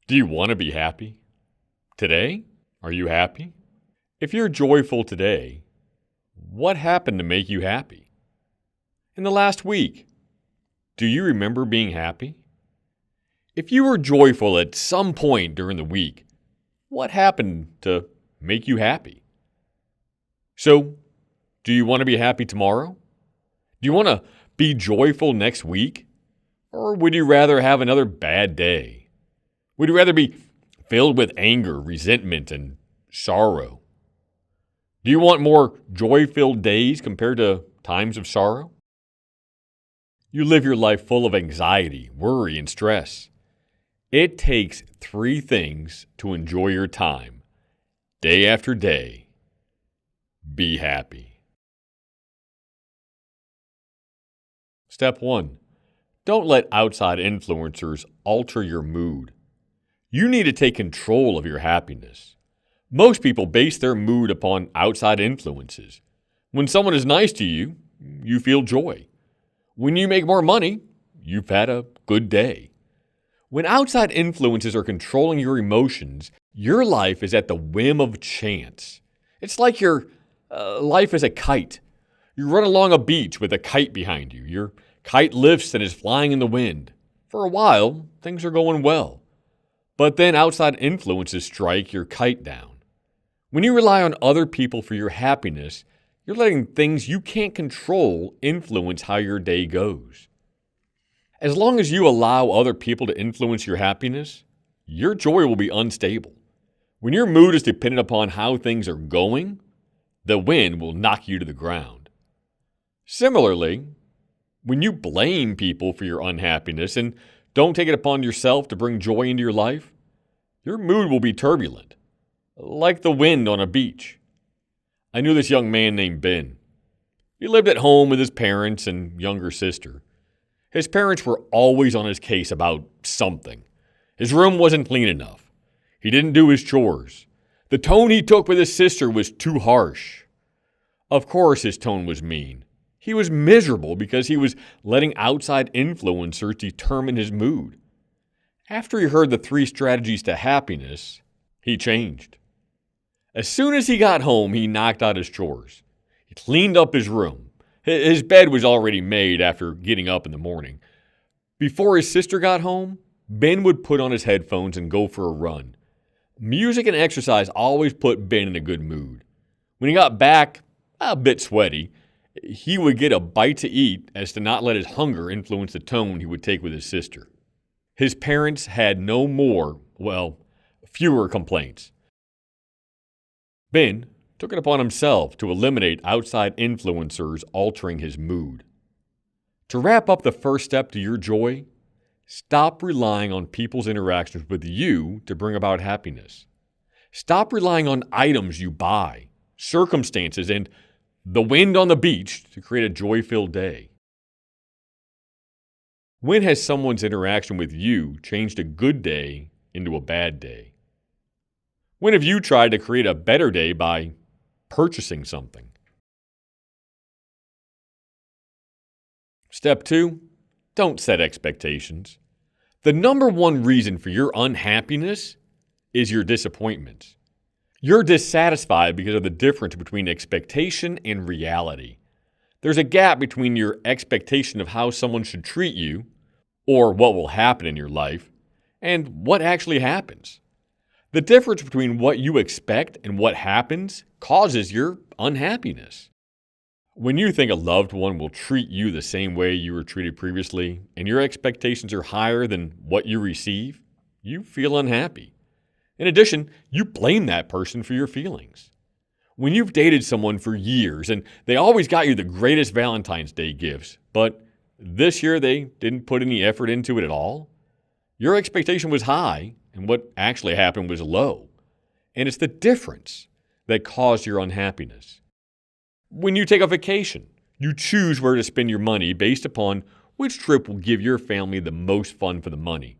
Do you want to be happy? Today? Are you happy? If you're joyful today, what happened to make you happy? In the last week, do you remember being happy? If you were joyful at some point during the week, what happened to make you happy? So, do you want to be happy tomorrow? Do you want to be joyful next week? Or would you rather have another bad day? Would you rather be filled with anger, resentment, and sorrow? Do you want more joy-filled days compared to times of sorrow? You live your life full of anxiety, worry, and stress. It takes 3 things to enjoy your time, day after day. Be happy. Step 1. Don't let outside influencers alter your mood. You need to take control of your happiness. Most people base their mood upon outside influences. When someone is nice to you, you feel joy. When you make more money, you've had a good day. When outside influences are controlling your emotions, your life is at the whim of chance. It's like your life is a kite. You run along a beach with a kite behind you. Your kite lifts and is flying in the wind. For a while, things are going well. But then outside influences strike your kite down. When you rely on other people for your happiness, you're letting things you can't control influence how your day goes. As long as you allow other people to influence your happiness, your joy will be unstable. When your mood is dependent upon how things are going, the wind will knock you to the ground. Similarly, when you blame people for your unhappiness and don't take it upon yourself to bring joy into your life, your mood will be turbulent, like the wind on a beach. I knew this young man named Ben. He lived at home with his parents and younger sister. His parents were always on his case about something. His room wasn't clean enough. He didn't do his chores. The tone he took with his sister was too harsh. Of course, his tone was mean. He was miserable because he was letting outside influencers determine his mood. After he heard the 3 strategies to happiness, he changed. As soon as he got home, he knocked out his chores. He cleaned up his room. His bed was already made after getting up in the morning. Before his sister got home, Ben would put on his headphones and go for a run. Music and exercise always put Ben in a good mood. When he got back, a bit sweaty, he would get a bite to eat as to not let his hunger influence the tone he would take with his sister. His parents had fewer complaints. Ben took it upon himself to eliminate outside influencers altering his mood. To wrap up the first step to your joy, stop relying on people's interactions with you to bring about happiness. Stop relying on items you buy, circumstances, and the wind on the beach to create a joy-filled day. When has someone's interaction with you changed a good day into a bad day? When have you tried to create a better day by purchasing something? Step 2, don't set expectations. The number 1 reason for your unhappiness is your disappointments. You're dissatisfied because of the difference between expectation and reality. There's a gap between your expectation of how someone should treat you, or what will happen in your life, and what actually happens. The difference between what you expect and what happens causes your unhappiness. When you think a loved one will treat you the same way you were treated previously, and your expectations are higher than what you receive, you feel unhappy. In addition, you blame that person for your feelings. When you've dated someone for years and they always got you the greatest Valentine's Day gifts, but this year they didn't put any effort into it at all, your expectation was high and what actually happened was low. And it's the difference that caused your unhappiness. When you take a vacation, you choose where to spend your money based upon which trip will give your family the most fun for the money.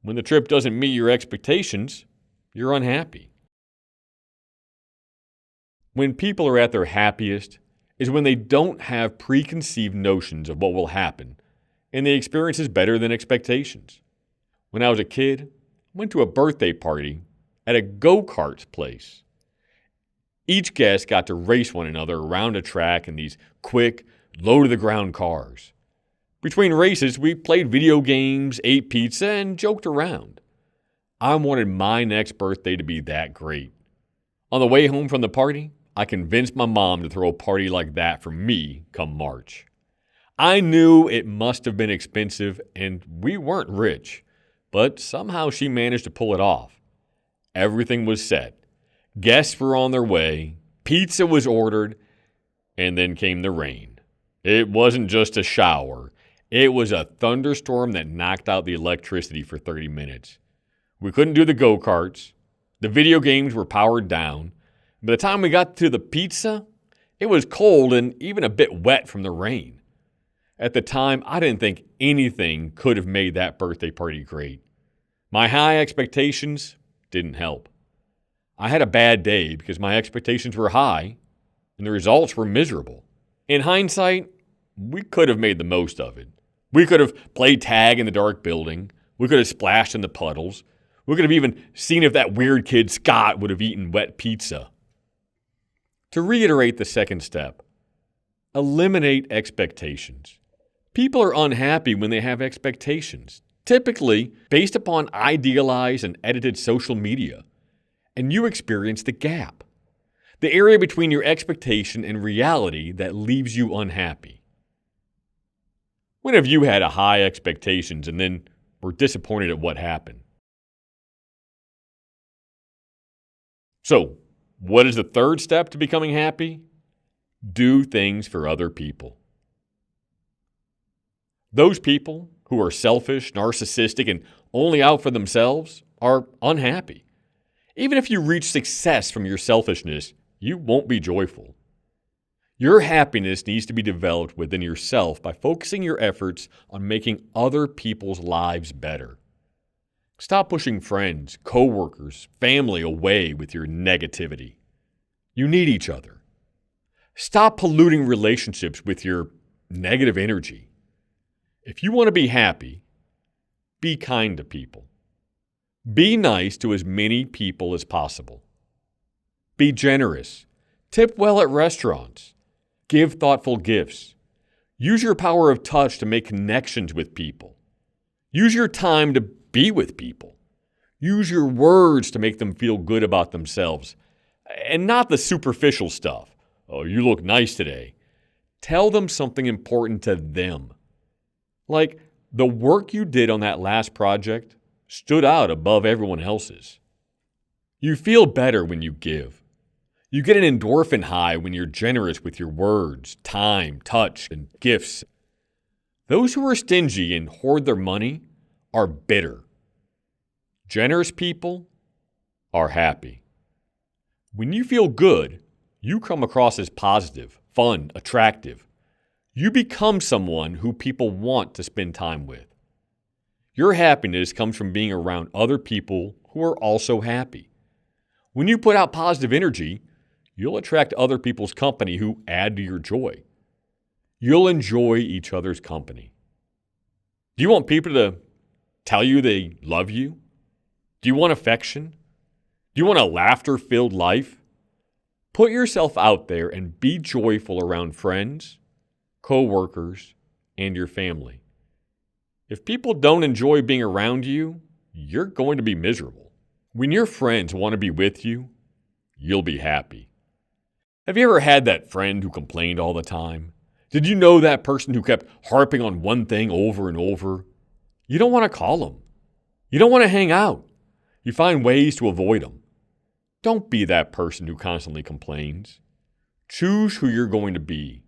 When the trip doesn't meet your expectations, you're unhappy. When people are at their happiest is when they don't have preconceived notions of what will happen, and the experience is better than expectations. When I was a kid, went to a birthday party at a go-kart place. Each guest got to race one another around a track in these quick, low-to-the-ground cars. Between races, we played video games, ate pizza, and joked around. I wanted my next birthday to be that great. On the way home from the party, I convinced my mom to throw a party like that for me come March. I knew it must have been expensive, and we weren't rich, but somehow she managed to pull it off. Everything was set. Guests were on their way, pizza was ordered, and then came the rain. It wasn't just a shower. It was a thunderstorm that knocked out the electricity for 30 minutes. We couldn't do the go-karts. The video games were powered down. By the time we got to the pizza, it was cold and even a bit wet from the rain. At the time, I didn't think anything could have made that birthday party great. My high expectations didn't help. I had a bad day because my expectations were high and the results were miserable. In hindsight, we could have made the most of it. We could have played tag in the dark building. We could have splashed in the puddles. We could have even seen if that weird kid Scott would have eaten wet pizza. To reiterate the second step, eliminate expectations. People are unhappy when they have expectations, typically based upon idealized and edited social media, and you experience the gap, the area between your expectation and reality that leaves you unhappy. When have you had a high expectations and then were disappointed at what happened? So, what is the third step to becoming happy? Do things for other people. Those people who are selfish, narcissistic, and only out for themselves are unhappy. Even if you reach success from your selfishness, you won't be joyful. Your happiness needs to be developed within yourself by focusing your efforts on making other people's lives better. Stop pushing friends, coworkers, family away with your negativity. You need each other. Stop polluting relationships with your negative energy. If you want to be happy, be kind to people. Be nice to as many people as possible. Be generous. Tip well at restaurants. Give thoughtful gifts. Use your power of touch to make connections with people. Use your time to be with people. Use your words to make them feel good about themselves. And not the superficial stuff. Oh, you look nice today. Tell them something important to them. Like, the work you did on that last project stood out above everyone else's. You feel better when you give. You get an endorphin high when you're generous with your words, time, touch, and gifts. Those who are stingy and hoard their money are bitter. Generous people are happy. When you feel good, you come across as positive, fun, attractive. You become someone who people want to spend time with. Your happiness comes from being around other people who are also happy. When you put out positive energy, you'll attract other people's company who add to your joy. You'll enjoy each other's company. Do you want people to tell you they love you? Do you want affection? Do you want a laughter-filled life? Put yourself out there and be joyful around friends, co-workers, and your family. If people don't enjoy being around you, you're going to be miserable. When your friends want to be with you, you'll be happy. Have you ever had that friend who complained all the time? Did you know that person who kept harping on one thing over and over? You don't want to call them. You don't want to hang out. You find ways to avoid them. Don't be that person who constantly complains. Choose who you're going to be.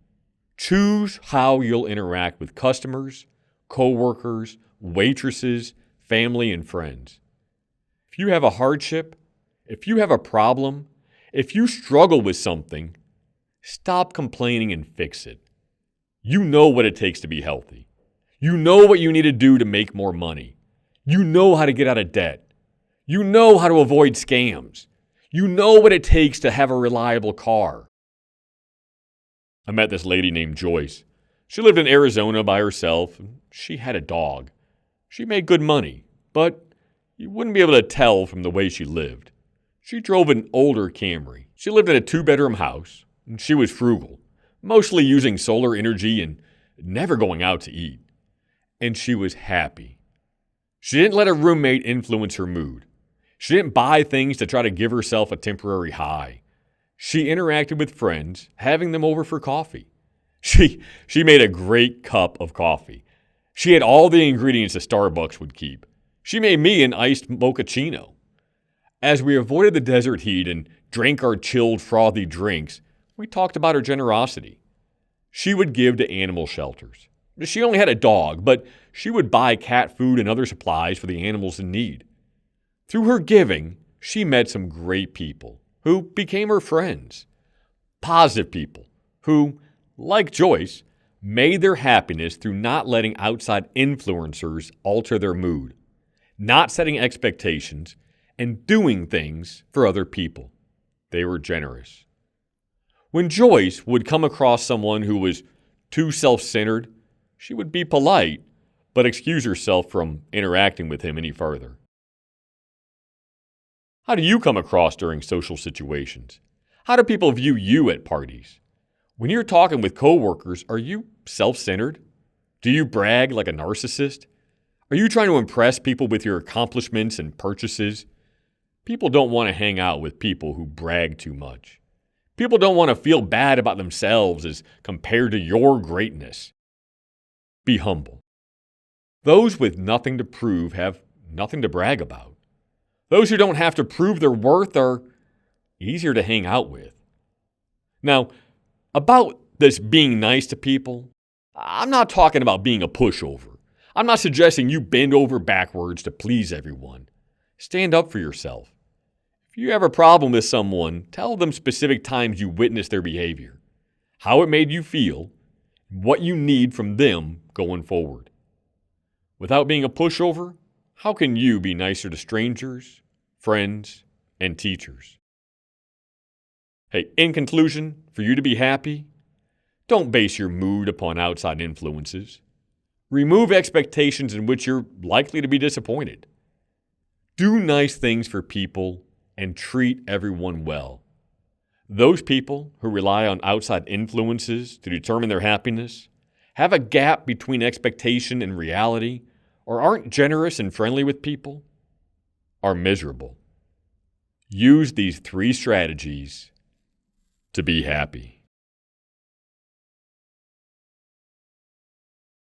Choose how you'll interact with customers, co-workers, waitresses, family, and friends. If you have a hardship, if you have a problem, if you struggle with something, stop complaining and fix it. You know what it takes to be healthy. You know what you need to do to make more money. You know how to get out of debt. You know how to avoid scams. You know what it takes to have a reliable car. I met this lady named Joyce. She lived in Arizona by herself, and she had a dog. She made good money, but You wouldn't be able to tell from the way she lived. She drove an older Camry. She lived in a 2-bedroom house, and she was frugal, mostly using solar energy and never going out to eat. And she was happy. She didn't let her roommate influence her mood. She didn't buy things to try to give herself a temporary high. She interacted with friends, having them over for coffee. She made a great cup of coffee. She had all the ingredients a Starbucks would keep. She made me an iced mochaccino. As we avoided the desert heat and drank our chilled, frothy drinks, we talked about her generosity. She would give to animal shelters. She only had a dog, but she would buy cat food and other supplies for the animals in need. Through her giving, she met some great people who became her friends. Positive people who, like Joyce, made their happiness through not letting outside influencers alter their mood, not setting expectations, and doing things for other people. They were generous. When Joyce would come across someone who was too self-centered, she would be polite, but excuse herself from interacting with him any further. How do you come across during social situations? How do people view you at parties? When you're talking with coworkers, are you self-centered? Do you brag like a narcissist? Are you trying to impress people with your accomplishments and purchases? People don't want to hang out with people who brag too much. People don't want to feel bad about themselves as compared to your greatness. Be humble. Those with nothing to prove have nothing to brag about. Those who don't have to prove their worth are easier to hang out with. Now, about this being nice to people, I'm not talking about being a pushover. I'm not suggesting you bend over backwards to please everyone. Stand up for yourself. If you have a problem with someone, tell them specific times you witnessed their behavior, how it made you feel, and what you need from them going forward. Without being a pushover, how can you be nicer to strangers, friends, and teachers? Hey, in conclusion, for you to be happy, don't base your mood upon outside influences. Remove expectations in which you're likely to be disappointed. Do nice things for people and treat everyone well. Those people who rely on outside influences to determine their happiness, have a gap between expectation and reality, or aren't generous and friendly with people, are miserable. Use these 3 strategies to be happy.